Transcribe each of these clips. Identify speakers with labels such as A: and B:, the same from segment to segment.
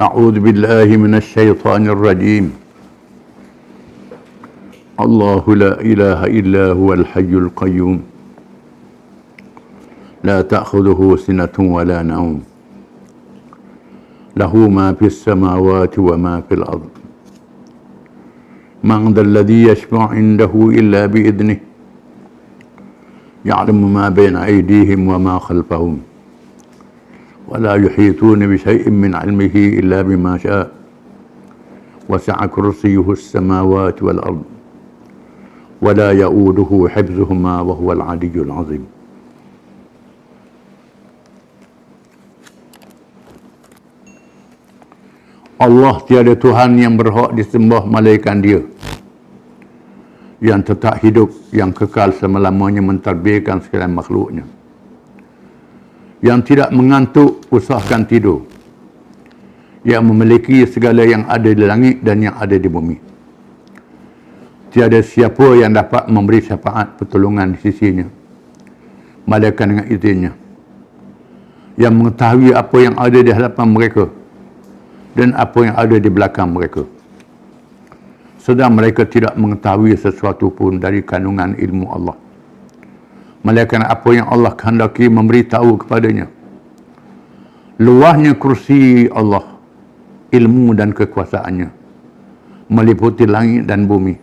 A: أعوذ بالله من الشيطان الرجيم. الله لا إله إلا هو الحي القيوم لا تأخذه سنة ولا نوم له ما في السماوات وما في الأرض من ذا الذي يشفع عنده إلا بإذنه يعلم ما بين أيديهم وما خلفهم ولا يحيطون بشيء من علمه إلا بما شاء وسع كرسيه السماوات والأرض ولا يؤوده حفظهما وهو العلي العظيم. Allah tiada Tuhan yang berhak disembah malaikat Dia, yang tetap hidup, yang kekal selama-lamanya mentadbirkan segala makhluknya, yang tidak mengantuk usahakan tidur, yang memiliki segala yang ada di langit dan yang ada di bumi. Tiada siapa yang dapat memberi syafaat pertolongan di sisinya, melainkan dengan izinnya, yang mengetahui apa yang ada di hadapan mereka dan apa yang ada di belakang mereka, sedang mereka tidak mengetahui sesuatu pun dari kandungan ilmu Allah, melainkan apa yang Allah kehendaki memberitahu kepadanya. Luasnya kursi Allah, ilmu dan kekuasaannya meliputi langit dan bumi,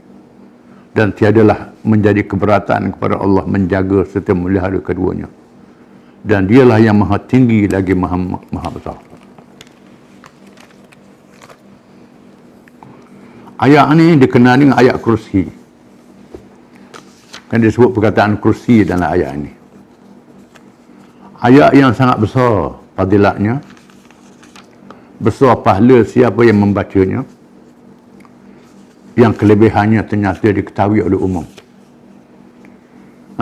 A: dan tiadalah menjadi keberatan kepada Allah menjaga serta melihara keduanya, dan Dialah yang maha tinggi lagi maha besar. Ayat ini dikenal dengan ayat kursi. Kan disebut perkataan kursi dalam ayat ini. Ayat yang sangat besar fadilatnya, besar pahala siapa yang membacanya, yang kelebihannya ternyata diketahui oleh umum.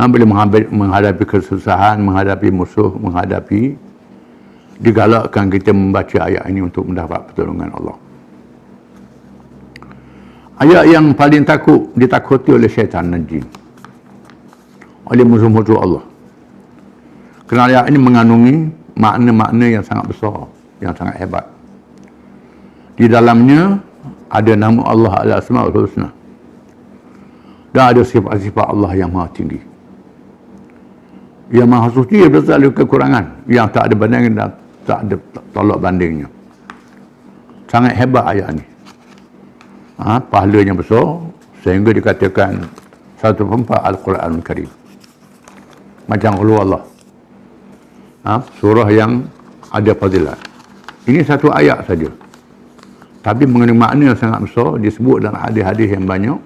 A: Bila menghadapi kesusahan, menghadapi musuh, digalakkan kita membaca ayat ini untuk mendapat pertolongan Allah. Ayat yang paling ditakuti oleh syaitan dan jin, oleh musuh-musuh Allah. Kerana ayat ini mengandungi makna-makna yang sangat besar, yang sangat hebat. Di dalamnya ada nama Allah Al-Asmaul Husna, dan ada sifat-sifat Allah yang maha tinggi, yang maha suci dari kekurangan, yang tak ada banding dan tak ada tolak bandingnya. Sangat hebat ayat ini. Pahalanya besar sehingga dikatakan 1/4 Al-Quran Karim. Macam Qul Allah, surah yang ada fadilat. Ini satu ayat saja, tapi mengandung makna yang sangat besar. Disebut dalam hadis-hadis yang banyak.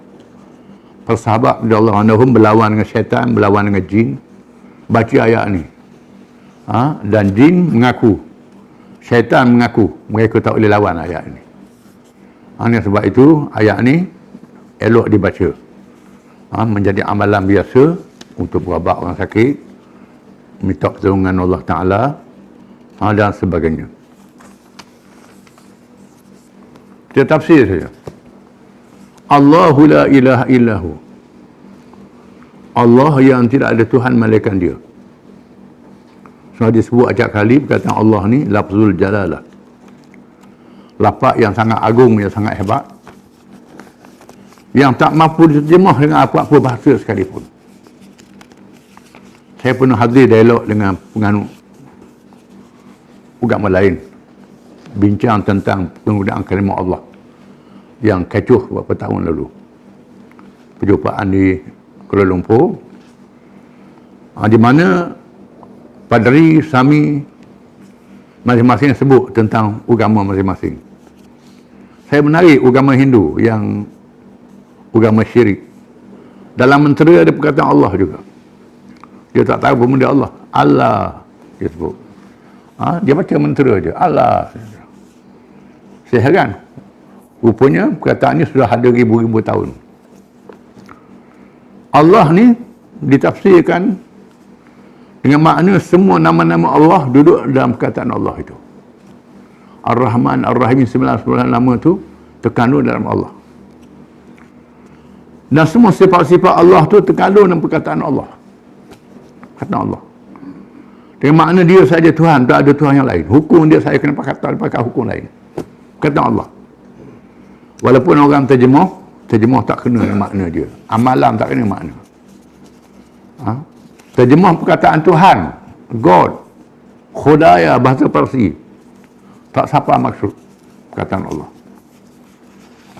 A: Persahabat radhiyallahu anhum berlawan dengan syaitan, berlawan dengan jin, baca ayat ni. Dan jin mengaku, syaitan mengaku mereka tak boleh lawan ayat ni. Sebab itu ayat ni elok dibaca, menjadi amalan biasa untuk berubat orang sakit, minta pertolongan Allah Ta'ala, dan sebagainya. Kita tafsir saja. Allahu la ilaha illahu, Allah yang tidak ada Tuhan melainkan Dia. So disebut acap kali perkataan Allah ni lafzul jalalah, lafaz yang sangat agung, yang sangat hebat, yang tak mampu diterjemah dengan apa-apa bahasa sekalipun. Saya pernah hadir dialog dengan penganut agama lain, bincang tentang penggunaan kalimah Allah yang kecoh beberapa tahun lalu. Perjumpaan di Kuala Lumpur, di mana padri, sami masing-masing sebut tentang agama masing-masing. Saya menarik agama Hindu yang agama syirik. Dalam mentera ada perkataan Allah juga. Dia tak tahu benda Allah. Allah dia sebut. Dia baca mentera je. Allah. Saya heran. Rupanya perkataan ini sudah ada ribu-ribu tahun. Allah ni ditafsirkan dengan makna semua nama-nama Allah duduk dalam perkataan Allah itu. Ar-Rahman, Ar-Rahim, 19 nama itu terkandung dalam Allah. Dan semua sifat-sifat Allah itu terkandung dalam perkataan Allah. Perkataan Allah. Dengan makna Dia saja Tuhan, tak ada Tuhan yang lain. Hukum Dia saya kena pakai hukum lain. Kata Allah. Walaupun orang terjemah tak kena makna dia. Amalan tak kena makna. Terjemah perkataan Tuhan, God, Khodaya, bahasa Parsi, tak siapa maksud perkataan Allah.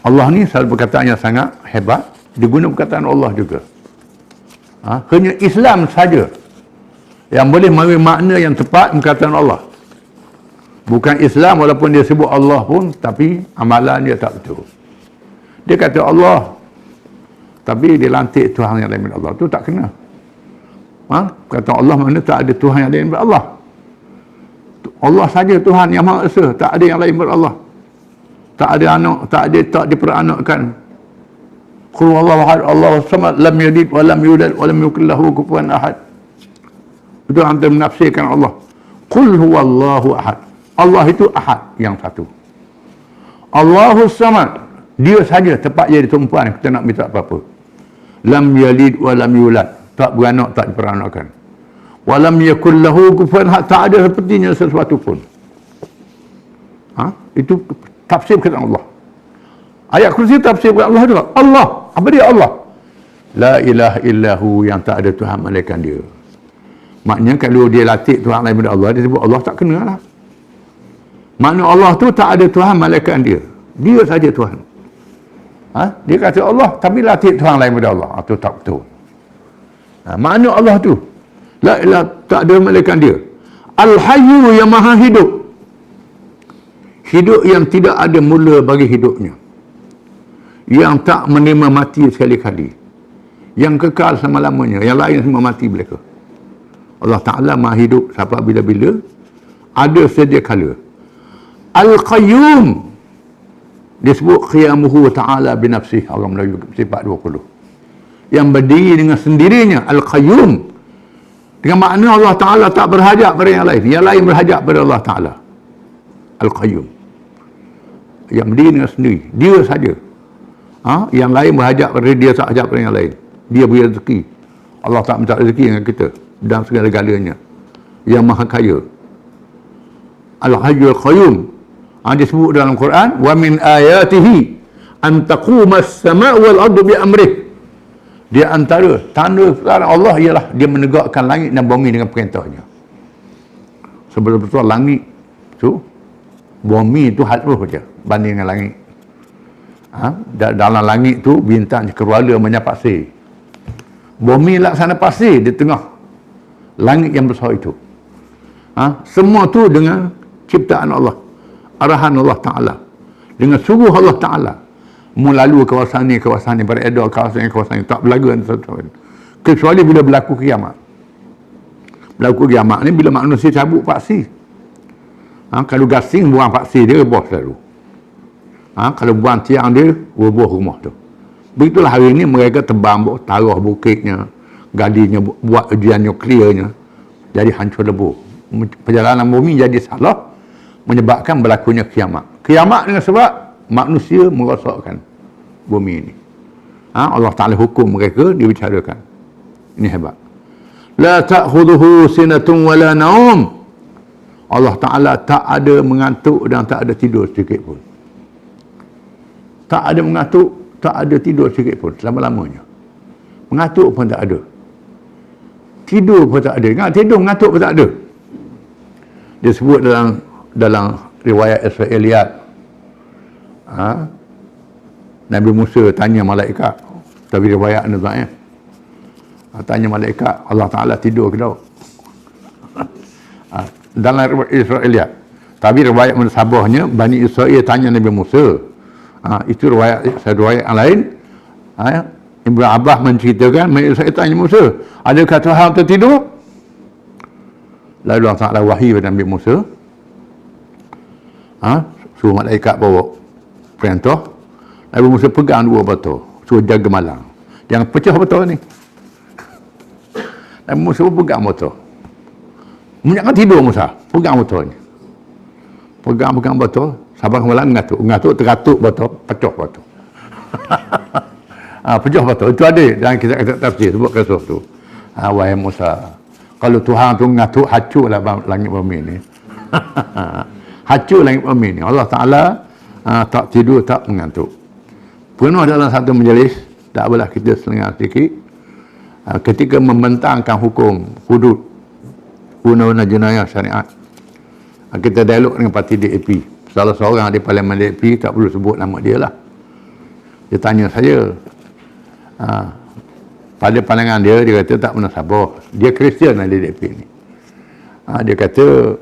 A: Allah ni selalu perkataan yang sangat hebat, diguna perkataan Allah juga. Hanya Islam saja yang boleh memberi makna yang tepat perkataan Allah. Bukan Islam walaupun dia sebut Allah pun, tapi amalan dia tak betul. Dia kata Allah, tapi dia lantik Tuhan yang lain daripada Allah. Tu tak kena. Kata Allah mana tak ada Tuhan yang lain daripada Allah. Allah saja Tuhan yang Maha Esa, tak ada yang lain daripada Allah. Tak ada anak, tak diperanakkan. Qul huwallahu ahad, Allahu samad, lam yalid wa lam yulad wa lam yakul lahu kufuwan ahad. Itu antara menafsirkan Allah. Qul huwallahu ahad. Allah itu ahad, yang satu. Allahu samad, dia saja tepat jadi tumpuan, kita nak minta apa-apa. Lam yalid wa lam yulad, tak beranak, tak diperanakkan. Wa lam yakul lahu kufuwan ahad, tak ada sepertinya sesuatu pun. Itu tafsir kata Allah. Ayat kursi tafsir kata Allah juga. Allah, apa dia Allah? La ilaha illahu, yang tak ada Tuhan malaikat dia. Maknanya kalau dia latih Tuhan lain daripada Allah, dia sebut Allah, tak kena lah. Makna Allah tu tak ada Tuhan malaikat dia. Dia saja Tuhan. Dia kata Allah, tapi latih Tuhan lain daripada Allah. Itu tak betul. Makna Allah tu, la ilaha, tak ada malaikat dia. Al-Hayyu, yang maha hidup. Hidup yang tidak ada mula bagi hidupnya. Yang tak menerima mati sekali-kali. Yang kekal selama-lamanya. Yang lain semua mati mereka. Allah Ta'ala maha hidup sampai bila-bila. Ada sedia kala. Al-Qayyum. Disebut qiyamuhu ta'ala binafsih. Orang Melayu sifat 20. Yang berdiri dengan sendirinya. Al-Qayyum. Dengan makna Allah Ta'ala tak berhajat pada yang lain. Yang lain berhajat pada Allah Ta'ala. Al-Qayyum. Yang berdiri dengan sendiri. Dia saja. Yang lain berhajat pada dia, tak hajat pada yang lain. Dia beri rezeki. Allah tak minta rezeki dengan kita. Dan segala-galanya. Yang maha kaya. Al-Hayyul Qayyum. Disebut dalam Quran. Wa min ayatihi an taquma as-sama' wal ardu bi amrih. Dia antara tanda Allah ialah dia menegakkan langit dan bumi dengan perintahnya. Sebetul-betul langit tu, bumi tu halus saja banding dengan langit. Dalam langit tu bintang kerwala banyak pasir. Bumi laksana pasir di tengah langit yang besar itu. Semua tu dengan ciptaan Allah, arahan Allah Ta'ala, dengan suruh Allah Ta'ala. Melalui kawasan ni beredar kawasan ni, tak berlaku kecuali bila berlaku kiamat. Berlaku kiamat ni bila manusia cabut paksi. Kalau gasing buang paksi dia rebah selalu. Kalau buang tiang dia rebah rumah tu. Begitulah hari ni mereka tebang taruh bukitnya, gadinya, buat ujian nukliernya, jadi hancur lebur. Perjalanan bumi jadi salah, menyebabkan berlakunya kiamat. Kiamat dengan sebab manusia merosakkan bumi ini. Allah Ta'ala hukum mereka, dibicarakan. Ini hebat. La ta'khudhuhu sinatun wala naum. Allah Ta'ala tak ada mengantuk dan tak ada tidur sedikit pun. Tak ada mengantuk, tak ada tidur sedikit pun selama-lamanya. Mengantuk pun tak ada. Tidur pun tak ada. Ingat, tidur mengantuk pun tak ada. Dia sebut dalam riwayat Israiliyat. Nabi Musa tanya malaikat, tapi riwayat ni tak tanya malaikat, Allah Ta'ala tidur ke tak? Dalam riwayat Israiliyat. Tapi riwayat munsabahnya, Bani Israel tanya Nabi Musa. Itu riwayat yang lain. Ibn Abbas menceritakan, Bani Israel tanya Musa, adakah Tuhan tertidur? Lalu Allah Ta'ala wahyu kepada Nabi Musa. Suruh malaikat bawa perintah. Nabi Musa pegang dua botol, suruh jaga malam, jangan pecah botol ni. Nabi Musa pun pegang botol. Jangan tidur Musa, pegang botol ni. Pegang botol, sabar malam ngatuk teratuk botol, pecah botol. Pecah botol. Itu ada dalam kisah tafsir sebut kisah tu. Wahai Musa, kalau Tuhan tu ngatuk, hancurlah langit bumi ni. Hancur langit bumi ni. Allah Ta'ala tak tidur, tak mengantuk. Pernah dalam satu majlis, tak apalah kita selengah sedikit, ketika membentangkan hukum hudud undang-undang jenayah syariat, kita dialog dengan parti DAP. Salah seorang di Parlimen DAP, tak perlu sebut nama dia lah, dia tanya saya, pada pandangan dia kata tak pernah sabar. Dia Kristian lah di DAP ni. Dia kata,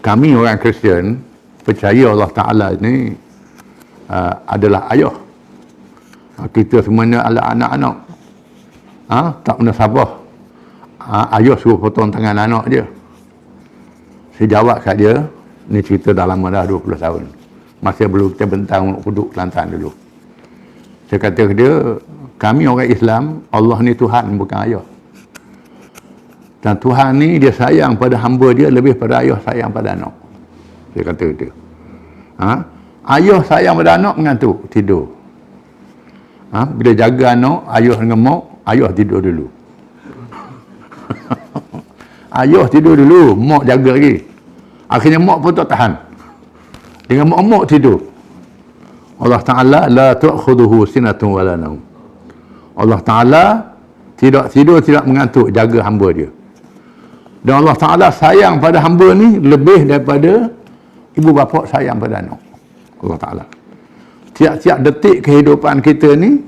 A: kami orang Kristian percaya Allah Ta'ala ni adalah ayah. Kita semuanya adalah anak-anak. Tak pernah sabar. Ayah suruh potong tangan anak dia. Saya jawab kat dia, ni cerita dah lama dah, 20 tahun. Masih belum kita bentang hudud Kelantan dulu. Saya kata ke dia, kami orang Islam, Allah ni Tuhan, bukan ayah. Dan Tuhan ni dia sayang pada hamba dia lebih pada ayah sayang pada anak. Saya kata ke dia. Ayah sayang pada anak, mengantuk, tidur. Bila jaga anak, ayah ngemok, ayah tidur dulu. Ayah tidur dulu, mak jaga lagi. Akhirnya mak pun tak tahan. Dengan mak tidur. Allah Ta'ala la tu'khuduhu sinatun wala naum. Allah Ta'ala tidak tidur, tidak mengantuk, jaga hamba dia. Dan Allah Ta'ala sayang pada hamba ni lebih daripada ibu bapa sayang pada anak. Allah Ta'ala. Tiap-tiap detik kehidupan kita ni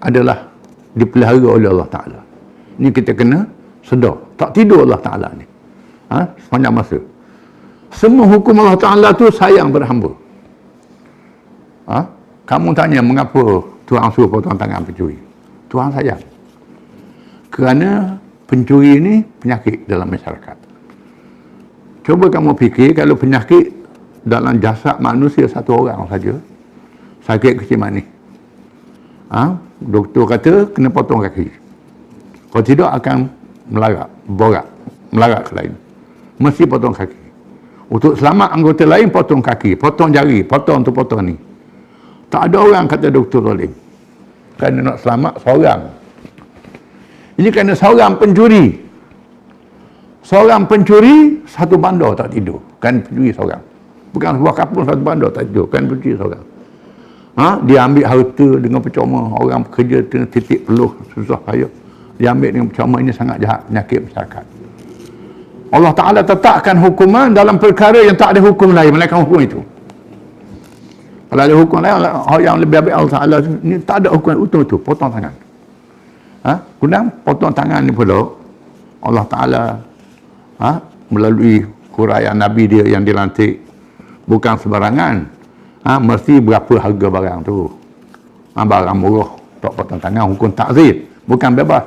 A: adalah dipelihara oleh Allah Ta'ala. Ni kita kena sedar. Tak tidur Allah Ta'ala ni. Sepanjang masa. Semua hukum Allah Ta'ala tu sayang pada hamba. Kamu tanya mengapa Tuhan suruh potong tangan pencuri? Tuhan sayang. Kerana pencuri ni penyakit dalam masyarakat. Cuba kamu fikir kalau penyakit dalam jasad manusia satu orang saja, sakit kecil manis. Doktor kata kena potong kaki. Kalau tidak akan melarat ke lain. Mesti potong kaki. Untuk selamat anggota lain, potong kaki, potong jari, potong tu potong ni. Tak ada orang kata doktor zalim. Kerana nak selamat seorang. Ini kerana seorang pencuri. Seorang pencuri, satu bandar tak tidur. Kan pencuri seorang. Bukan sebuah kampung, satu bandar tak tidur. Kan pencuri seorang. Dia ambil harta dengan percuma. Orang bekerja dengan titik peluh, susah payah. Dia ambil dengan percuma. Ini sangat jahat, penyakit masyarakat. Allah Ta'ala tetapkan hukuman dalam perkara yang tak ada hukum lain melainkan hukum itu. Kalau ada hukum lain, yang lebih baik Allah Ta'ala ni tak ada hukum utuh tu, potong tangan. Kemudian potong tangan ni pula Allah Ta'ala melalui huraian Nabi dia yang dilantik, bukan sebarangan. Mesti berapa harga barang tu. Barang murah tak potong tangan, hukum takzir, bukan bebas.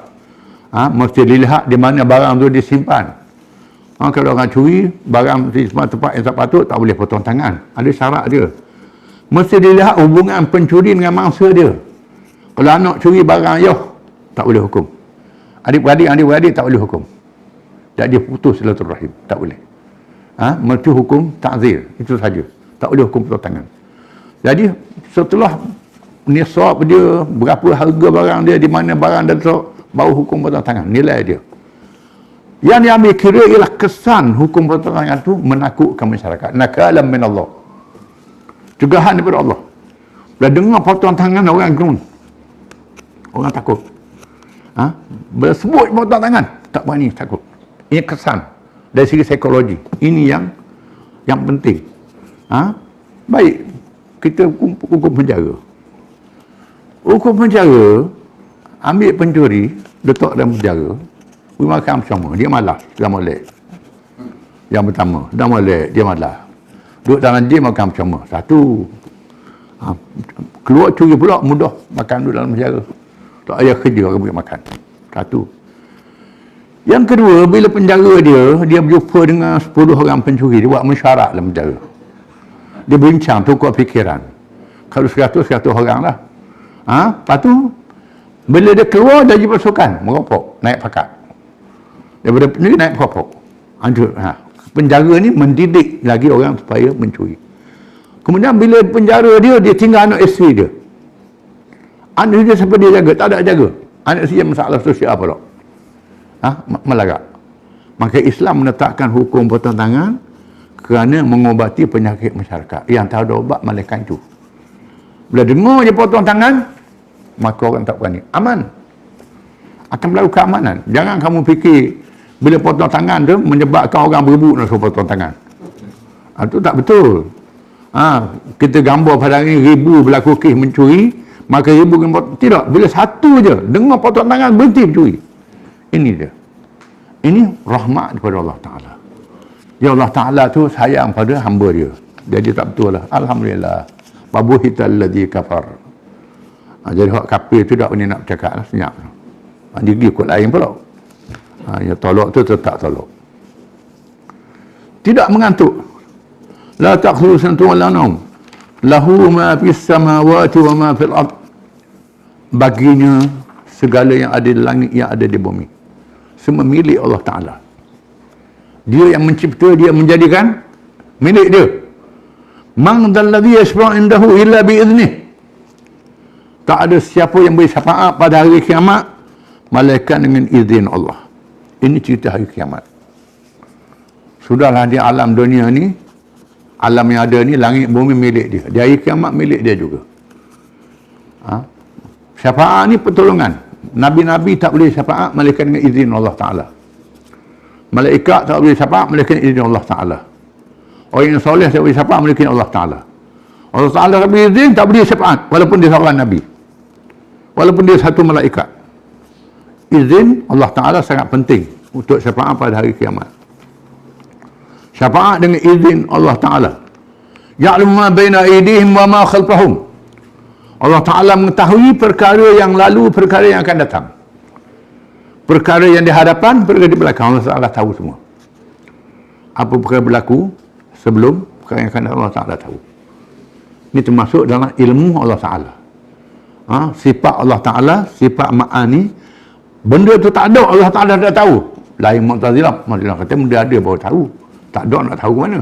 A: Mesti dilihat di mana barang tu disimpan. Kalau orang curi barang disimpan tempat yang tak patut, tak boleh potong tangan, ada syarat dia. Mesti dilihat hubungan pencuri dengan mangsa dia. Kalau anak curi barang ayah, tak boleh hukum. Adik-beradik tak boleh hukum. Jadi putus silaturahim, tak boleh. Mesti hukum takzir, itu saja. Tak boleh hukum potong tangan. Jadi setelah nisab dia, berapa harga barang dia, di mana barang dia letak, baru hukum potong tangan, nilai dia. Yang diambil kira ialah kesan hukum potong tangan itu menakutkan masyarakat. Nakalan min Allah. Cegahan daripada Allah. Bila dengar potong tangan, orang gerun. Orang takut. Bila sebut potong tangan, tak berani, takut. Ini kesan dari segi psikologi. Ini yang penting. Baik, kita hukum penjara. Hukum penjara, ambil pencuri, letak dalam penjara, pergi makan bersama, dia malas, dah molek. Yang pertama, dah molek, dia malas. Duduk dalam dia makan bersama. Satu. Keluar curi pula, mudah makan duduk dalam penjara. Tak payah kerja, orang pergi makan. Satu. Yang kedua, bila penjara dia berjumpa dengan 10 orang pencuri, dia buat mesyuarat dalam penjara. Dia bincang, tukar fikiran. Kalau 100 orang lah. Lepas tu, bila dia keluar dari pasukan, merokok, naik pakat. Daripada pencuri, naik merokok. Penjara ni mendidik lagi orang supaya mencuri. Kemudian bila penjara dia tinggal anak isteri dia. Anak dia siapa dia jaga? Tak ada jaga. Anak isteri yang masalah sosial apa tak? Melarat. Maka Islam menetapkan hukum potong tangan kerana mengobati penyakit masyarakat. Yang tak ada ubat malaikat itu. Bila dengar je potong tangan, maka orang tak berani. Aman. Akan berlaku keamanan. Jangan kamu fikir bila potong tangan tu menyebabkan orang berebut nak suruh potong tangan. Itu tak betul. Kita gambar pada hari ribu berlaku kes mencuri, maka ribu tidak. Bila satu je dengar potong tangan, berhenti mencuri. Ini dia. Ini rahmat daripada Allah Ta'ala. Ya Allah Ta'ala tu sayang pada hamba dia. Jadi tak betul lah. Alhamdulillah. Babuhita alladhi kafar. Jadi hak kafir tu tak boleh nak bercakap lah. Senyap. Dia ikut lain pula. Yang tolak tu tetap tolak. Tidak mengantuk. La taqulu sanatun wala naum. Lahu ma fis samawati wa ma fil ard. Baginya segala yang ada di langit, yang ada di bumi. Semua milik Allah Ta'ala. Dia yang mencipta, dia menjadikan milik dia. Man dalladhi yashfa'u indahu illa biiznih. Tak ada siapa yang beri syafaat pada hari kiamat malaikat dengan izin Allah. Ini cerita hari kiamat. Sudahlah di alam dunia ni, alam yang ada ni, langit bumi milik dia. Di hari kiamat milik dia juga. Syafaat ni pertolongan. Nabi-nabi tak boleh syafaat malaikat dengan izin Allah Ta'ala. Malaikat tak boleh syafaat malaikat dengan izin Allah Ta'ala. Orang yang soleh tak boleh syafaat malaikat Allah Ta'ala. Allah Ta'ala tak boleh izin, tak boleh syafaat walaupun dia seorang Nabi, walaupun dia satu malaikat. Izin Allah Ta'ala sangat penting untuk syafaat pada hari kiamat. Syafaat dengan izin Allah Ta'ala. Ya'lamu ma baina aydihim wa ma khalfahum. Allah Ta'ala mengetahui perkara yang lalu, perkara yang akan datang. Perkara yang di hadapan, perkara di belakang. Allah Ta'ala tahu semua. Apa perkara berlaku sebelum, perkara yang akan datang, Allah Ta'ala tahu. Ini termasuk dalam ilmu Allah Ta'ala. Sifat Allah Ta'ala, sifat ma'ani. Benda tu tak ada, Allah Ta'ala dah tahu. Lain Mu'tazilah. Mu'tazilah kata benda ada baru tahu. Tak ada nak tahu ke mana.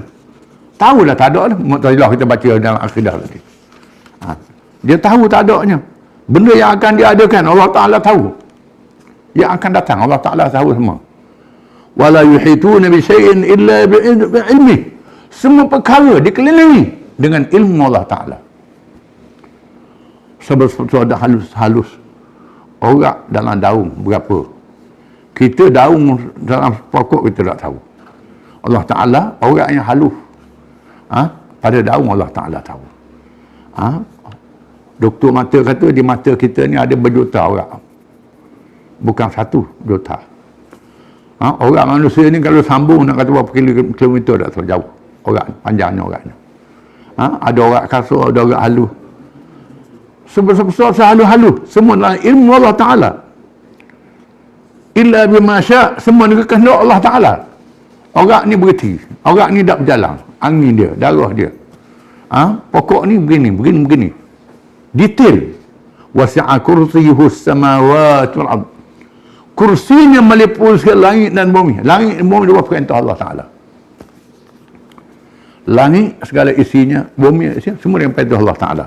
A: Tahu dah tak ada. Mu'tazilah kita baca dalam akidah tadi. Dia tahu tak adanya. Benda yang akan diadakan Allah Ta'ala tahu. Yang akan datang Allah Ta'ala tahu semua. Wala yuhituna bi syai'in illa bi'ilmi. Semua perkara dikelilingi dengan ilmu Allah Ta'ala. Sebab ada halus-halus orang dalam daun berapa. Kita daun dalam pokok kita tak tahu. Allah Ta'ala orang yang halus. Pada daun Allah Ta'ala tahu. Doktor mata kata di mata kita ni ada berjuta orang. Bukan 1 juta. Orang manusia ni kalau sambung nak kata berapa kilometer tak tahu jauh. Orang panjangnya orangnya. Ada orang kasar, ada orang halus. Sebesar-besar sehalus-halus. Semua dalam ilmu Allah Ta'ala. Illa bima sya'. Semua dengan kehendak Allah Ta'ala. Orang ni berhenti. Orang ni tak berjalan. Angin dia, darah dia. Pokok ni begini. Detail. Wasi'a kursiyuhu samawati wal ard. Kursinya meliputi langit dan bumi. Langit dan bumi dua perintah Allah Ta'ala. Langit segala isinya, bumi isinya, semua yang perintah Allah Ta'ala.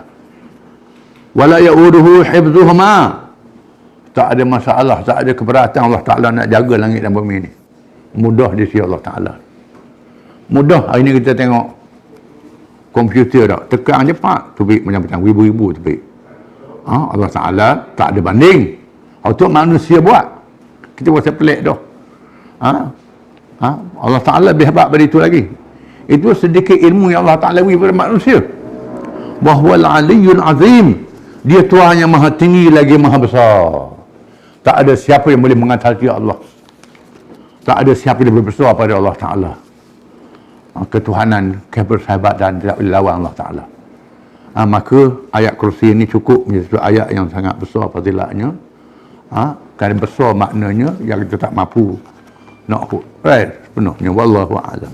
A: Wala ya'uduhu hifdhuhuma. Tak ada masalah, tak ada keberatan Allah Ta'ala nak jaga langit dan bumi ni. Mudah di sisi Allah Ta'ala. Mudah. Hari ni kita tengok komputer tak, tekan cepat, tubik macam-macam, ribu-ribu tubik. Allah Ta'ala tak ada banding. Itu manusia buat. Kita rasa pelik dah. Allah Ta'ala lebih hebat pada itu lagi. Itu sedikit ilmu yang Allah Ta'ala beri kepada manusia. Wahwal aliyyul azim. Dia Tuhan yang maha tinggi lagi maha besar. Tak ada siapa yang boleh mengatasi Allah. Tak ada siapa yang lebih besar pada Allah Ta'ala. Ketuhanan, kebersahabatan tidak boleh lawan Allah Ta'ala. Maka ayat kursi ini cukup menjadi ayat yang sangat besar fadilatnya. Kerana besar maknanya yang kita tak mampu nak sepenuhnya. Wallahu a'lam.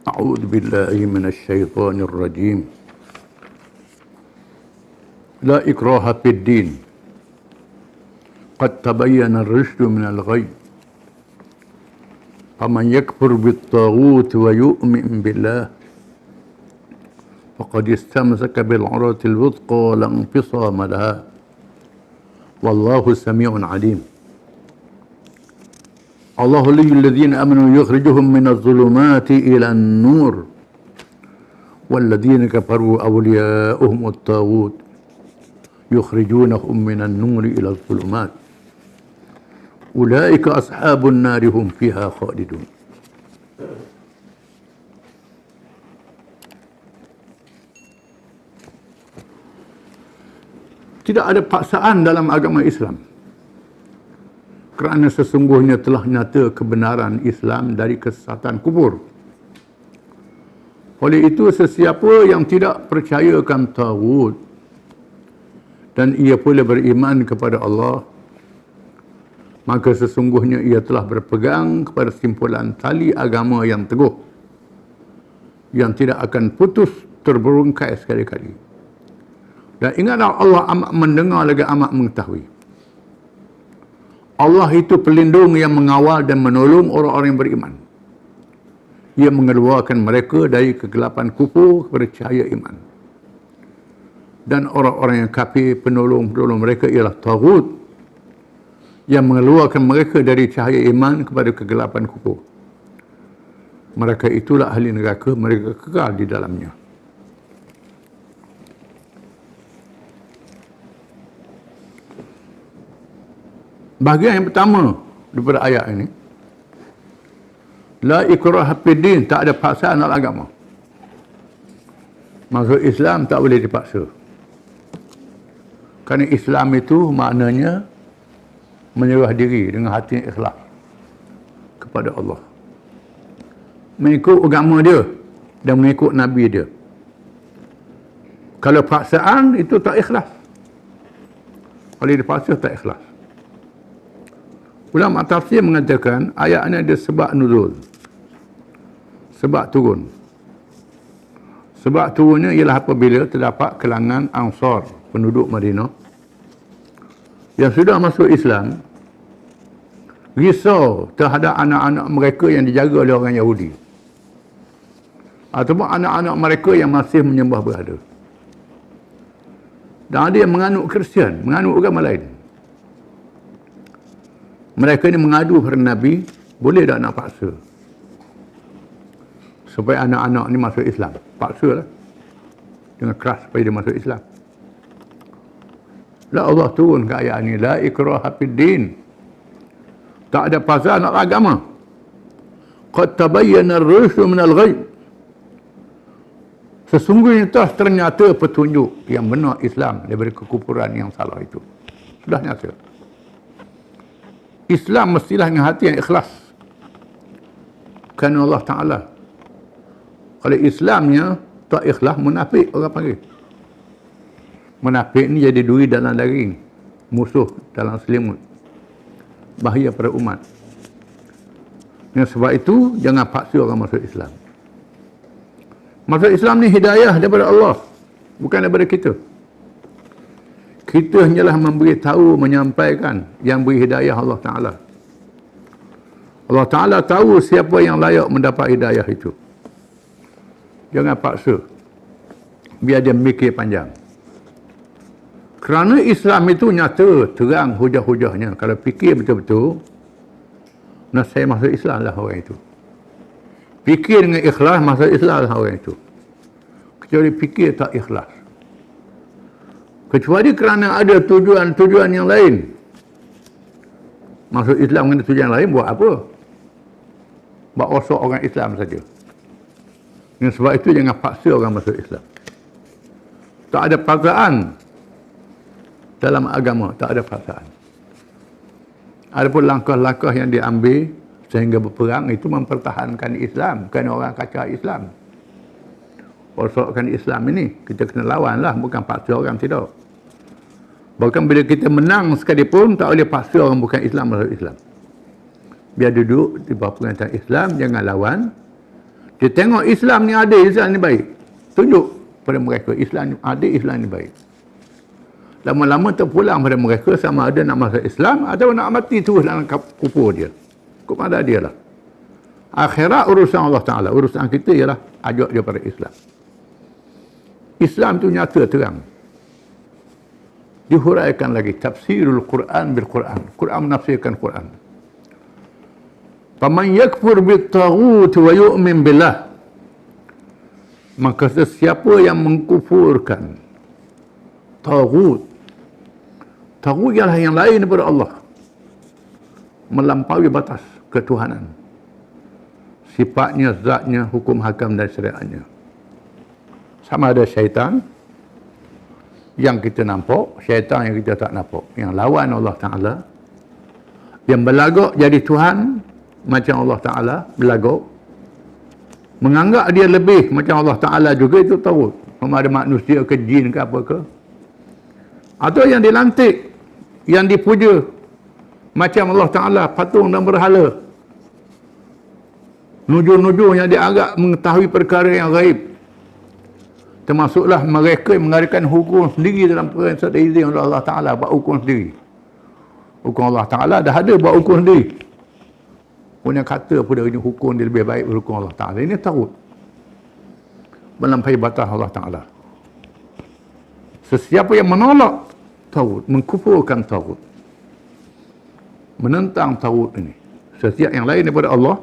A: A'udzu billahi minasy syaithanir rajim. La ikraha fid din. Qad tabayyana ar-rusydu minal ghayy. Faman yakfur bit-taghut wa yu'min billah faqad istamsaka bil 'urwatil wuthqa la infisama laha Wallahu sami'un alim. Allahu waliyul ladzina amanu yukhrijuhum minadh dhulumati ilan nur. Walladzina kafaru awliya'uhum at-taghut yukhrijunahum minan nuri ila dhulumat. Ulaika ashabun nari hum fiha khalidun. Tidak ada paksaan dalam agama Islam. Kerana sesungguhnya telah nyata kebenaran Islam dari kesesatan kubur. Oleh itu, sesiapa yang tidak percayakan taghut dan ia pula beriman kepada Allah, maka sesungguhnya ia telah berpegang kepada simpulan tali agama yang teguh, yang tidak akan putus terberungkai sekali-kali. Dan ingatlah, Allah amat mendengar lagi amat mengetahui. Allah itu pelindung yang mengawal dan menolong orang-orang yang beriman. Ia mengeluarkan mereka dari kegelapan kufur kepada cahaya iman. Dan orang-orang yang kafir, penolong-penolong mereka ialah taghut, yang mengeluarkan mereka dari cahaya iman kepada kegelapan kufur. Mereka itulah ahli neraka, mereka kekal di dalamnya. Bahagian yang pertama daripada ayat ini, la ikraha fiddin, tak ada paksaan dalam agama. Maksud Islam tak boleh dipaksa. Kerana Islam itu maknanya menyerah diri dengan hati yang ikhlas kepada Allah, mengikut agama dia dan mengikut Nabi dia. Kalau paksaan itu tak ikhlas. Kalau dipaksa tak ikhlas. Ulama tafsir mengatakan ayat ini ada sebab nuzul, sebab turun. Sebab turunnya ialah apabila terdapat kalangan Ansar, penduduk Madinah, yang sudah masuk Islam, risau terhadap anak-anak mereka yang dijaga oleh orang Yahudi, ataupun anak-anak mereka yang masih menyembah berhala. Dan ada yang menganut Kristian, menganut agama lain. Mereka ni mengadu kepada Nabi, boleh tak nak paksa supaya anak-anak ni masuk Islam? Paksa lah, dengan keras supaya dia masuk Islam. La, Allah turun ke ayat ni, la ikraha fiddin, tak ada paksaan dalam agama. Qad tabayyana ar-rusydu minal ghayy, sesungguhnya telah ternyata petunjuk yang benar Islam daripada kekufuran yang salah itu. Sudah nyata. Islam mestilah dengan hati yang ikhlas kerana Allah Ta'ala. Kalau Islamnya tak ikhlas, munafik orang panggil. Munafik ni jadi duri dalam daging, musuh dalam selimut, bahaya pada umat. Dengan sebab itu jangan paksa orang masuk Islam. Masuk Islam ni hidayah daripada Allah, bukan daripada kita. Kita hanyalah memberitahu, menyampaikan, yang beri hidayah Allah Ta'ala. Allah Ta'ala tahu siapa yang layak mendapat hidayah itu. Jangan paksa, biar dia mikir panjang. Kerana Islam itu nyata, terang hujah-hujahnya. Kalau fikir betul-betul, nah saya masuk Islam lah orang itu. Fikir dengan ikhlas, masuk Islam lah orang itu. Kecuali fikir tak ikhlas, kecuali kerana ada tujuan-tujuan yang lain. Masuk Islam dengan tujuan lain, buat apa? Buat rosak orang Islam saja. Dengan sebab itu jangan paksa orang masuk Islam. Tak ada paksaan dalam agama, tak ada paksaan. Adapun langkah-langkah yang diambil sehingga berperang itu mempertahankan Islam, bukan orang kacau Islam. Rosakkan Islam ini, kita kena lawan lah, bukan paksa orang, tidak. Bahkan bila kita menang sekalipun, tak boleh paksa orang bukan Islam masuk Islam. Biar duduk di bawah pengajaran Islam, jangan lawan. Dia tengok Islam ni ada, Islam ni baik, tunjuk pada mereka Islam ni ada, Islam ni baik. Lama-lama terpulang pada mereka sama ada nak masuk Islam atau nak mati terus dalam kufur dia. Kepada dia lah. Akhirat urusan Allah Ta'ala, urusan kita ialah ajak dia pada Islam. Islam tu nyata terang. dihuraikan lagi tafsirul Quran bil Quran. Quran menafsirkan Quran. Faman yakfur bit-taghut wa yu'min billah, maka sesiapa yang mengkufurkan taghut, taghut ialah yang lain daripada Allah, melampaui batas ketuhanan, sifatnya, zatnya, hukum hakam dan syariatnya. Sama ada syaitan yang kita nampak, syaitan yang kita tak nampak, yang lawan Allah Ta'ala, yang berlagak jadi Tuhan macam Allah Ta'ala berlagak, menganggap dia lebih macam Allah Ta'ala juga, itu taghut. Sama ada manusia ke jin ke apa ke, atau yang dilantik, yang dipuja macam Allah Ta'ala, patung dan berhala, nujuh-nujuh yang dianggap mengetahui perkara yang gaib, termasuklah mereka yang mengadakan hukum sendiri dalam perkara yang tak izin oleh Allah Ta'ala, buat hukum sendiri. Hukum Allah Ta'ala dah ada, buat hukum sendiri. Punya kata pada ini hukum dia lebih baik daripada hukum Allah Ta'ala. Ini taghut, melampaui batas Allah Ta'ala. Sesiapa yang menolak taghut, mengkufurkan taghut, menentang taghut ini, setiap yang lain daripada Allah,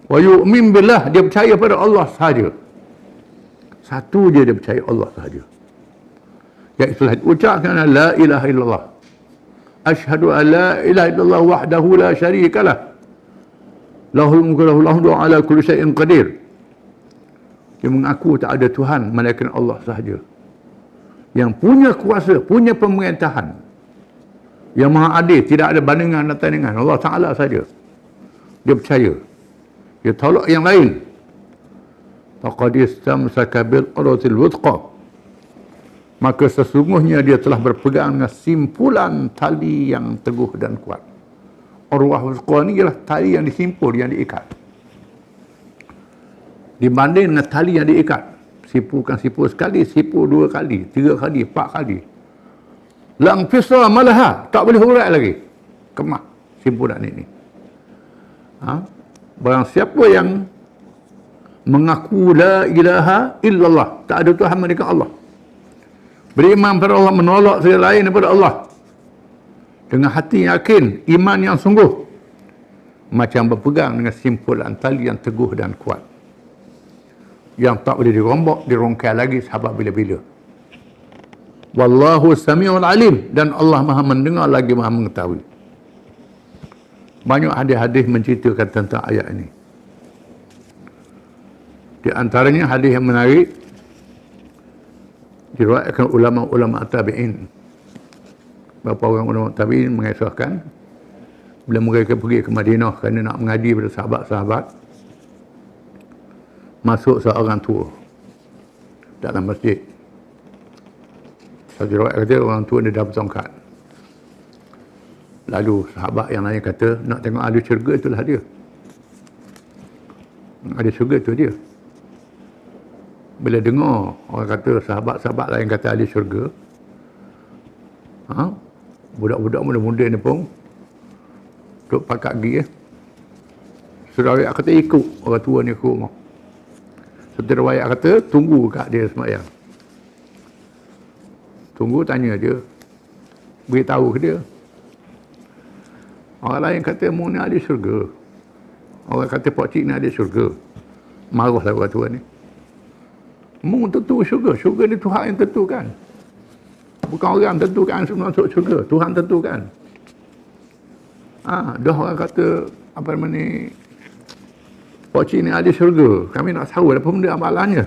A: wa yu'min billah, dia percaya pada Allah sahaja. Satu je dia percaya, Allah sahaja. Yang itulah ucapkan la ilaha illallah. Asyhadu an la ilaha illallah wahdahu la syarikalah. Lahul mulku wa lahul hamdu ala kulli syai'in qadir. Dia mengaku tak ada Tuhan melainkan Allah sahaja, yang punya kuasa, punya pemerintahan, yang maha adil, tidak ada bandingan dan tandingan, Allah Ta'ala saja. Dia percaya, dia tolak yang lain. Faqad istamsaka bil urwatil wuthqa, maka sesungguhnya dia telah berpegang dengan simpulan tali yang teguh dan kuat. Urwah wuthqa ni ialah tali yang disimpul, yang diikat, dibanding dengan tali yang diikat. Sipukan sipu sekali, sipu dua kali, tiga kali, empat kali, lang fisa malaha, tak boleh hurai lagi, kemak simpulan ini. Barang siapa yang mengaku la ilaha illallah, tak ada Tuhan melainkan Allah, beriman pada Allah, menolak segala lain daripada Allah, dengan hati yakin, iman yang sungguh, macam berpegang dengan simpulan tali yang teguh dan kuat, yang tak boleh dirombak, dirongkai lagi sahabat bila-bila. Wallahu sami'ul alim, dan Allah maha mendengar lagi maha mengetahui. Banyak hadis-hadis menceritakan tentang ayat ini. Di antaranya hadis yang menarik diriwayatkan ulama-ulama tabi'in. Beberapa orang ulama tabi'in mengisahkan bila mereka pergi ke Madinah kerana nak mengaji pada sahabat-sahabat, masuk seorang tua dalam masjid. Satu riwayat kata orang tua dia dah bertongkat. Lalu sahabat yang lain kata, nak tengok ahli syurga, itulah dia. Ahli syurga itu dia. Bila dengar orang kata, sahabat-sahabat lain kata ahli syurga, budak-budak muda-muda ni pun duk pakat gigi. Surah riwayat kata ikut orang tua ni ke rumah. Satu riwayat kata tunggu kat dia sembahyang. Tunggu, tanya dia, beritahu ke dia. Orang lain kata mu ni ahli syurga, orang kata pak cik ni ahli syurga. Marahlah orang tua ni. Mu tentu syurga, syurga ni Tuhan yang tentukan, bukan orang tentukan semua masuk syurga, Tuhan tentukan. Dah orang kata apa nama ni, pak cik ni ahli syurga, kami nak tahu apa benda amalannya.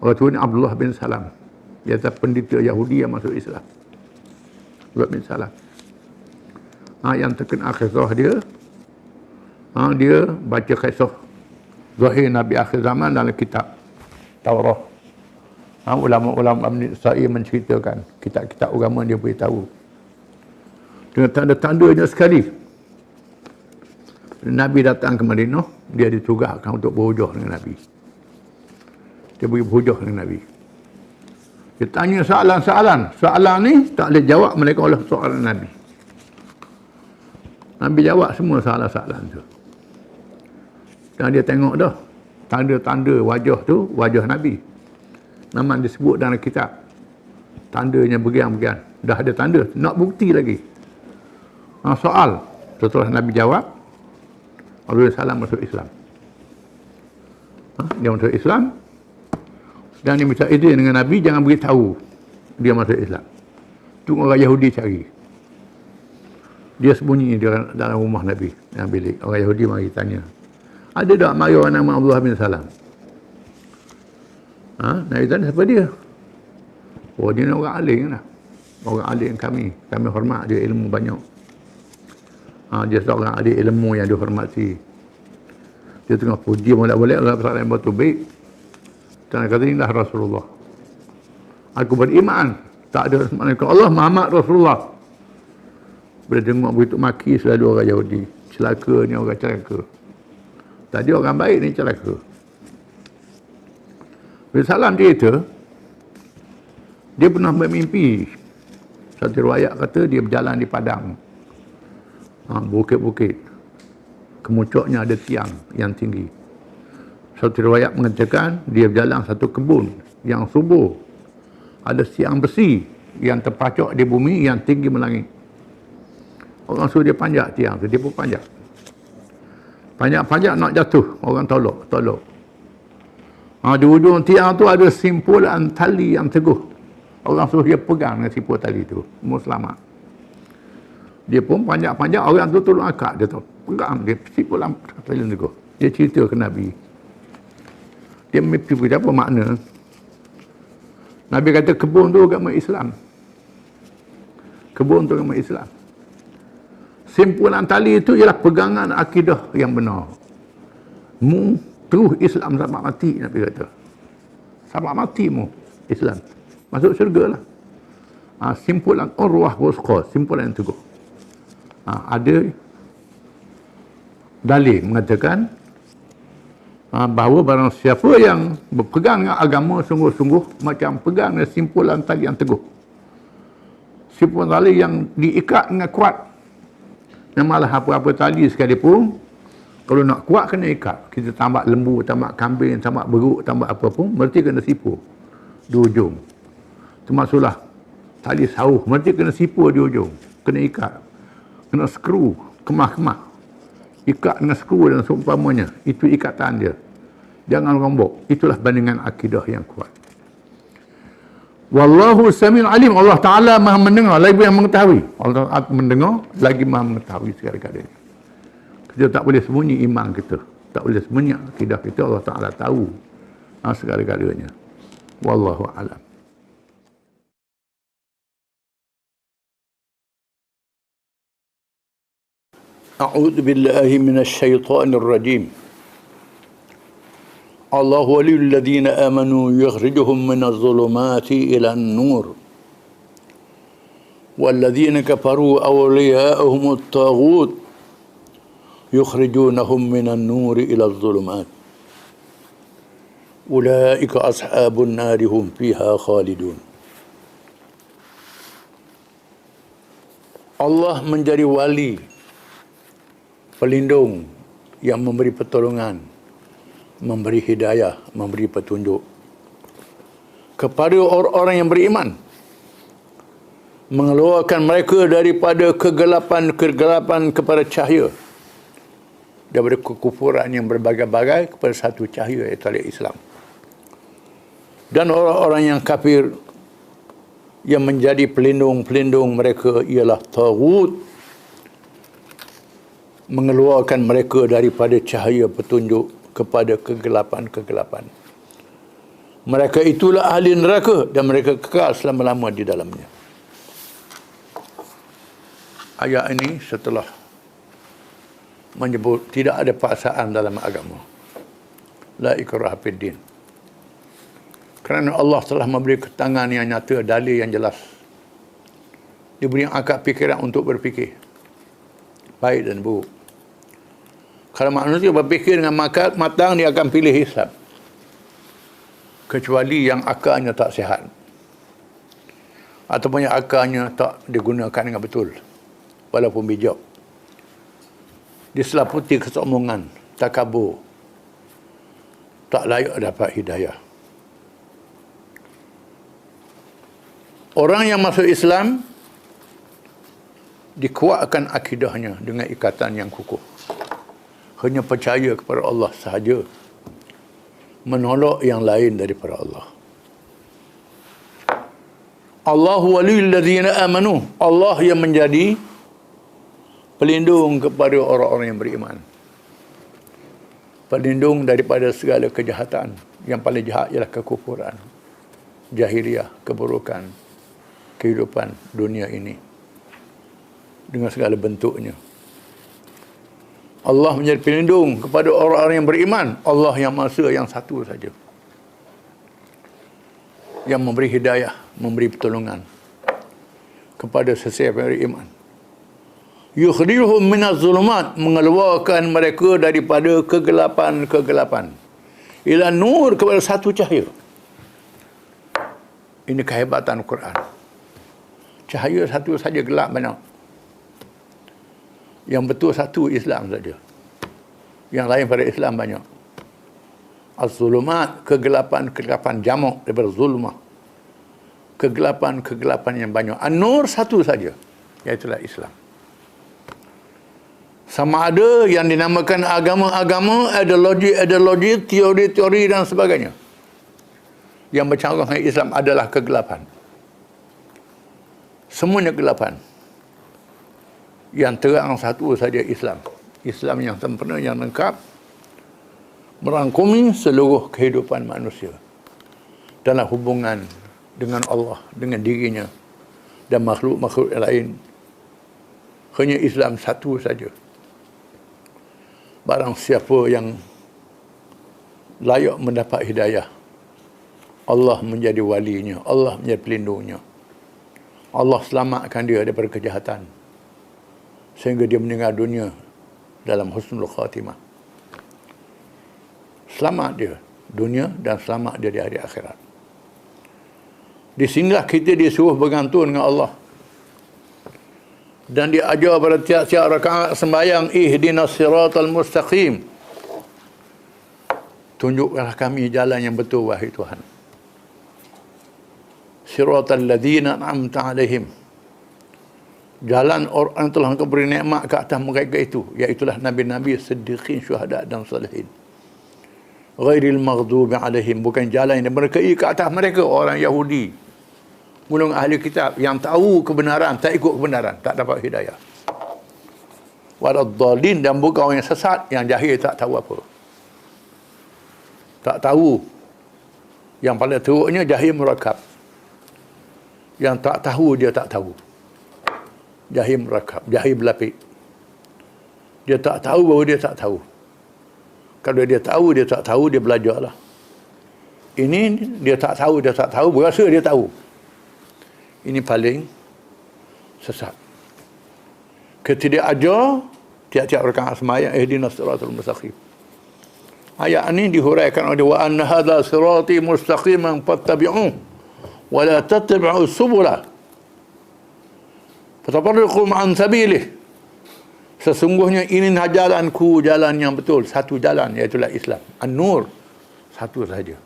A: Orang tua ni Abdullah bin Salam, dia adalah pendeta Yahudi yang masuk Islam. Abdullah bin Salam. Yang terkenal kisah dia, dia baca kisah zahir Nabi akhir zaman dalam kitab Taurat. Ulama-ulama Bani Israel menceritakan, kitab-kitab agama dia beritahu dengan tanda-tandanya sekali. Nabi datang ke Madinah, dia ditugaskan untuk berhujah dengan Nabi. Dia beri berhujah dengan Nabi. Dia tanya soalan-soalan. Soalan ni tak boleh jawab melainkan oleh soalan Nabi. Nabi jawab semua soalan-soalan tu. Dan dia tengok dah tanda-tanda wajah tu, wajah Nabi. Memang disebut dalam kitab. Tandanya bergiang-giang. Dah ada tanda, nak bukti lagi. Soal, setelah Nabi jawab, Rasulullah SAW masuk Islam. Dia masuk Islam, dan dia minta izin dengan Nabi, jangan beritahu dia masuk Islam. Tunggu orang Yahudi cari. Dia sembunyi dalam rumah Nabi, dalam bilik. Orang Yahudi mari tanya, ada tak mari orang nama Abdullah bin Salam? Nabi tanya, siapa dia? Oh, dia orang alim lah. Orang alim kami hormat dia, ilmu banyak. Dia seorang ahli ilmu yang dihormati. Dia tengah puji boleh-boleh Allah bersalam batu baik. Dan kata, inilah Rasulullah. Aku beriman. Tak ada maknanya Allah, Muhammad Rasulullah. Bila dengar begitu maki selalu orang Yahudi. Celaka ni orang celaka. Tadi orang baik ni celaka. Bila salam cerita, dia pernah bermimpi. Satu riwayat kata dia berjalan di padang. Bukit-bukit. Kemuncaknya ada tiang yang tinggi. Satu riwayat mengatakan dia berjalan satu kebun yang subur. Ada tiang besi yang terpacak di bumi yang tinggi melangit. Orang suruh dia panjat tiang tu, dia pun panjat. Panjat nak jatuh, orang tolak. Di ujung tiang tu ada simpulan tali yang teguh. Orang suruh dia pegang dengan simpul tali tu, mau selamat. Dia pun panjat-panjat, orang tu tolong akak dia tu. Pegang dia, simpulan tali yang teguh. Dia cerita ke Nabi. Dia mimpi apa makna? Nabi kata kebun tu agama Islam. Kebun tu agama Islam. Simpulan tali itu ialah pegangan akidah yang benar. Terus Islam sampai mati, Nabi kata. Sampai mati Islam. Masuk syurga lah. Simpulan urwah wusqa, simpulan yang teguh. Ada dalil mengatakan bahawa barang siapa yang berpegang dengan agama sungguh-sungguh macam pegang dengan simpulan tali yang teguh. Simpulan tali yang diikat dengan kuat. Dan malah apa-apa tali sekalipun, kalau nak kuat kena ikat. Kita tambah lembu, tambah kambing, tambah beruk, tambah apa pun, mesti kena sipu di ujung. Termasuklah tali sauh, mesti kena sipu di ujung. Kena ikat. Kena skru, kemah-kemah. Ikat dengan skru dan seumpamanya. Itu ikatan dia. Jangan rombok. Itulah bandingan akidah yang kuat. Wallahu sami'un alim. Allah Ta'ala maha mendengar, lagi yang mengetahui. Allah Ta'ala mendengar, lagi maha mengetahui segala-galanya. Kita tak boleh sembunyi iman kita. Tak boleh sembunyi akidah kita. Allah Ta'ala tahu segala-galanya. Wallahu a'lam. A'udzu billahi minasy syaithanir rajim. Allahu waliyul ladzina amanu yukhrijuhum minadh dhulumati ilan nur. Wal ladzina kafaru awliya'uhumut taghut yukhrijunahum minan nuri ilal dhulumat. Ulaika ashabun nari hum fiha khalidun. Allah menjadi wali, pelindung yang memberi pertolongan, memberi hidayah, memberi petunjuk kepada orang-orang yang beriman, mengeluarkan mereka daripada kegelapan kepada cahaya, daripada kekufuran yang berbagai-bagai kepada satu cahaya, iaitu Islam. Dan orang-orang yang kafir yang menjadi pelindung mereka ialah taghut, mengeluarkan mereka daripada cahaya petunjuk kepada kegelapan. Mereka itulah ahli neraka dan mereka kekal selama-lama di dalamnya. Ayat ini setelah menyebut tidak ada paksaan dalam agama. La ikraha fid din. Kerana Allah telah memberi keterangan yang nyata, dalil yang jelas. Diberi akal fikiran untuk berfikir baik dan buruk. Kalau manusia berfikir dengan matang, dia akan pilih Islam. Kecuali yang akalnya tak sihat. Ataupun yang akalnya tak digunakan dengan betul. Walaupun bijak. Diselaputi kesombongan, takabur. Tak layak dapat hidayah. Orang yang masuk Islam dikuatkan akidahnya dengan ikatan yang kukuh. Hanya percaya kepada Allah sahaja. Menolak yang lain daripada Allah. Allahu waliyul ladzina amanu. Allah yang menjadi pelindung kepada orang-orang yang beriman. Pelindung daripada segala kejahatan. Yang paling jahat ialah kekufuran, jahiliah, keburukan, kehidupan dunia ini dengan segala bentuknya. Allah menjadi pelindung kepada orang-orang yang beriman. Allah yang Maha yang satu saja, yang memberi hidayah, memberi pertolongan kepada sesiapa yang beriman. Yukhrijuhum minaz zulumat, mengeluarkan mereka daripada kegelapan-kegelapan ila nur, kepada satu cahaya. Ini kehebatan Quran. Cahaya satu saja, gelap banyak. Yang betul satu Islam saja. Yang lain pada Islam banyak. Az-zulumat, kegelapan-kegelapan, jamak daripada zulmah. Kegelapan-kegelapan yang banyak. An-nur satu saja, iaitulah Islam. Sama ada yang dinamakan agama-agama, ideologi, teori-teori dan sebagainya. Yang bercanggah dengan Islam adalah kegelapan. Semuanya kegelapan. Yang terang satu saja Islam. Islam yang sempurna, yang lengkap, merangkumi seluruh kehidupan manusia dalam hubungan dengan Allah, dengan dirinya dan makhluk-makhluk yang lain. Hanya Islam satu saja. Barang siapa yang layak mendapat hidayah, Allah menjadi walinya, Allah menjadi pelindungnya. Allah selamatkan dia daripada kejahatan sehingga dia meninggal dunia dalam husnul khatimah. Selamat dia dunia dan selamat dia di hari akhirat. Di sinilah kita disuruh bergantung dengan Allah. Dan dia ajar pada tiap-tiap rakaat sembahyang, ihdinas siratal mustaqim. Tunjukkanlah kami jalan yang betul, wahai Tuhan. Siratal ladzina an'amta alaihim. Jalan orang yang telah Engkau beri nikmat ke atas mereka itu, iaitulah nabi-nabi, siddiqin, syuhada dan salihin. Ghairil maghdubi alaihim, bukan jalan yang mereka ke atas mereka, orang Yahudi, golongan ahli kitab yang tahu kebenaran, tak ikut kebenaran, tak dapat hidayah. Waladhdallin, dan bukan orang yang sesat, yang jahil, tak tahu apa. Tak tahu. Yang paling teruknya jahil murakab. Yang tak tahu, dia tak tahu. Jahil murakab, jahil berlapik. Dia tak tahu bahawa dia tak tahu. Kalau dia tak tahu, dia belajarlah. Ini dia tak tahu, berasa dia tahu. Ini paling sesat. Ketika ajar tiap-tiap rakaat sembahyang, ihdinas siratal mustaqim. Ayat ini dihuraikan oleh wa anna hadza sirati mustaqiman fattabi'uhu wa la tattabi'us subula fatafarraqu an sabilihi. Sesungguhnya ini jalanku, jalan yang betul, satu jalan, iaitu Islam. An-Nur, satu saja.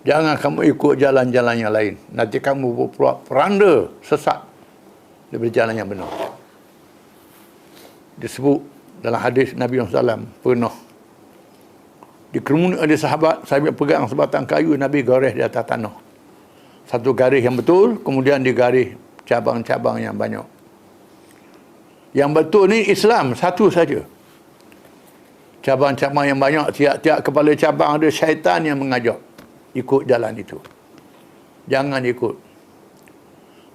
A: Jangan kamu ikut jalan-jalan yang lain. Nanti kamu berperanda, sesat daripada jalan yang benar. Disebut dalam hadis Nabi SAW, pernah dikerumuni oleh sahabat, sambil pegang sebatang kayu, Nabi garis di atas tanah. Satu garis yang betul, kemudian digaris cabang-cabang yang banyak. Yang betul ni Islam, satu saja. Cabang-cabang yang banyak, tiap-tiap kepala cabang ada syaitan yang mengajak. Ikut jalan itu. Jangan ikut.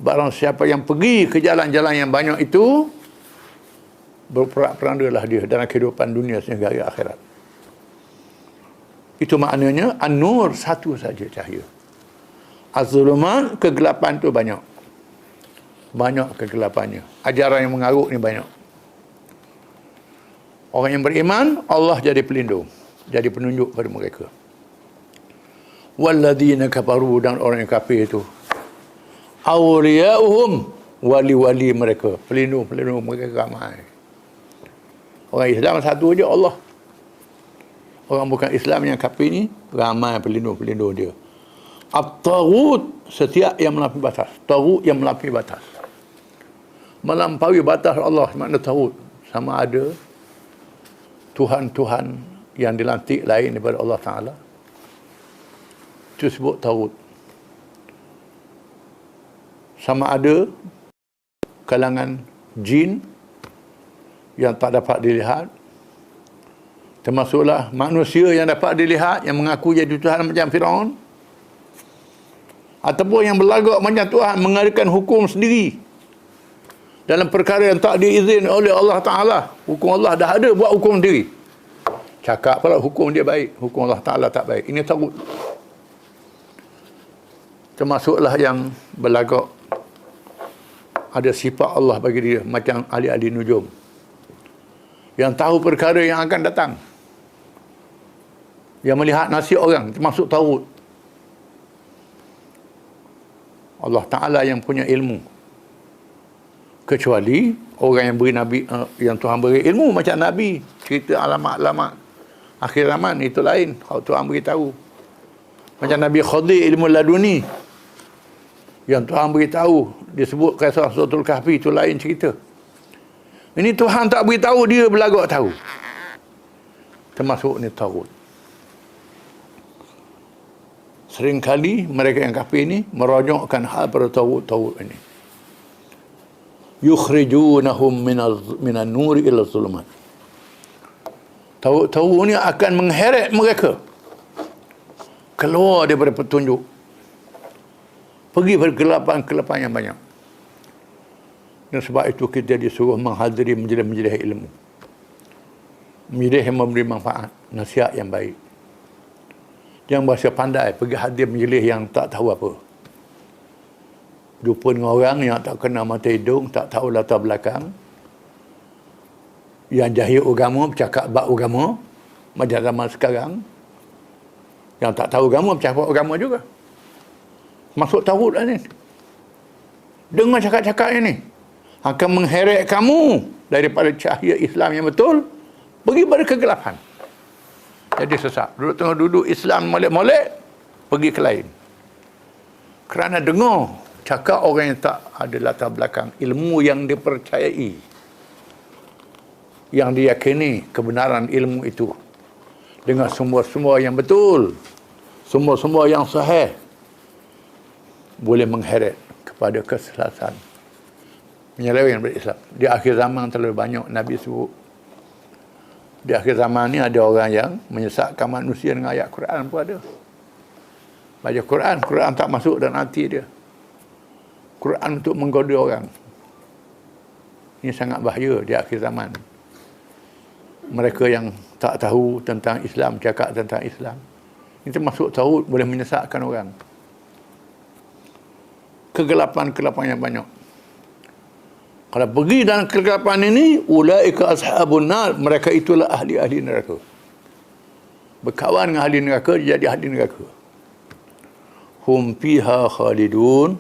A: Barang siapa yang pergi ke jalan-jalan yang banyak itu, berperak-perandalah dia dalam kehidupan dunia sehingga hari akhirat. Itu maknanya An-Nur, satu saja cahaya. Az-Zulumat, kegelapan itu banyak. Banyak kegelapannya. Ajaran yang mengarut ni banyak. Orang yang beriman, Allah jadi pelindung, jadi penunjuk pada mereka. Walladzina kafaru, dan orang yang kafir itu, awliya'uhum, wali-wali mereka, pelindung-pelindung mereka ramai. Orang Islam satu aja, Allah. Orang bukan Islam yang kafir ni ramai pelindung-pelindung dia. At-taghut, setiap yang melampaui batas. Taghut yang melampaui batas. Melampaui batas Allah, makna taghut. Sama ada Tuhan-Tuhan yang dilantik lain daripada Allah Ta'ala. Itu sebut taghut. Sama ada kalangan jin yang tak dapat dilihat, termasuklah manusia yang dapat dilihat, yang mengaku jadi Tuhan macam Firaun, ataupun yang berlagak macam Tuhan, mengadakan hukum sendiri dalam perkara yang tak diizin oleh Allah Ta'ala. Hukum Allah dah ada, buat hukum sendiri. Cakap pula hukum dia baik, hukum Allah Ta'ala tak baik. Ini taghut. Termasuklah yang berlagak ada sifat Allah bagi dia, macam ahli-ahli nujum, yang tahu perkara yang akan datang, yang melihat nasib orang, termasuk taghut. Allah Ta'ala yang punya ilmu, kecuali orang yang beri Nabi, yang Tuhan beri ilmu macam Nabi, cerita alamat-alamat akhir zaman, itu lain. Kalau Tuhan beritahu, macam Nabi Khadir, ilmu laduni yang Tuhan beritahu, disebut kisah Suratul Kahfi, itu lain cerita. Ini Tuhan tak beritahu, dia berlagak tahu. Termasuk ni taghut. Seringkali mereka yang kafir ini merojokkan hal pada taghut-taghut ini. Yukhrijunahum minan nuri ila zulumat. Taghut-taghut ini akan mengheret mereka keluar daripada petunjuk, pergi pada kegelapan yang banyak. Dan sebab itu kita disuruh menghadiri majlis-majlis ilmu, majlis yang memberi manfaat, nasihat yang baik. Yang bahasa pandai pergi hadir majlis yang tak tahu apa, jumpa dengan orang yang tak kenal mata hidung, tak tahu latar belakang, yang jahil agama, bercakap bab agama macam zaman sekarang, yang tak tahu agama bercakap agama juga. Masuk taghut lah ni. Dengar cakap-cakap ini akan mengheret kamu daripada cahaya Islam yang betul, pergi pada kegelapan. Jadi sesat. Duduk Islam molek-molek, pergi ke lain. Kerana dengar cakap orang yang tak ada latar belakang, ilmu yang dipercayai, yang diyakini kebenaran ilmu itu, dengan sumber-sumber yang betul, sumber-sumber yang sahih, boleh mengheret kepada kesesatan, menyeleweng daripada Islam. Di akhir zaman terlalu banyak Nabi sebut. Di akhir zaman ni ada orang yang menyesatkan manusia dengan ayat Quran pun ada. Baca Quran, Quran tak masuk dalam hati dia. Quran untuk menggoda orang. Ini sangat bahaya di akhir zaman. Mereka yang tak tahu tentang Islam, cakap tentang Islam, ini termasuk taghut, boleh menyesatkan orang. Kegelapan-kegelapan yang banyak. Kalau pergi dalam kegelapan ini, ulaika ashabun nar, mereka itulah ahli-ahli neraka. Berkawan dengan ahli neraka, jadi ahli neraka. Hum fiha khalidun,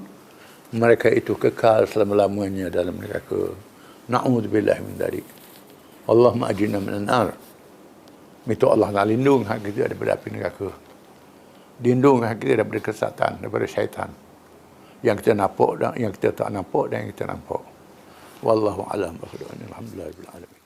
A: mereka itu kekal selama-lamanya dalam neraka. Na'udzubillahi min dzalik. Allahumma ajirna minan nar. Minta Allah nak lindung hak kita daripada api neraka. Lindung hak kita daripada kesesatan, daripada syaitan. Yang kita nampak dan yang kita tak nampak dan yang kita nampak. Wallahu a'lam bishawab. Alhamdulillah rabbil alamin.